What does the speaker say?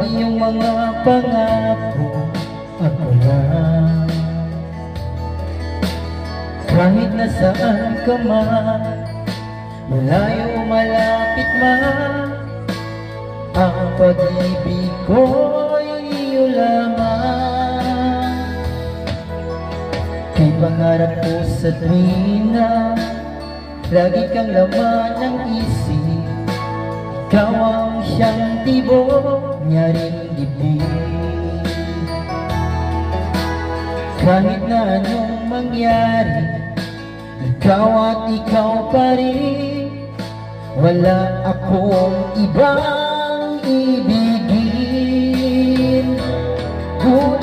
iyong mga pangako ako lang. Kahit nasaan ka man, malayo o malapit man, ang pag-ibig ko'y iyo lamang. Kay pangarap ko sa tuwina, lagi kang laman ng isip. Ikaw ang siyang tibok niya rin dibdib. Kahit na anong mangyari, ikaw at ikaw pa rin. Wala akong ibang ibigin. Kung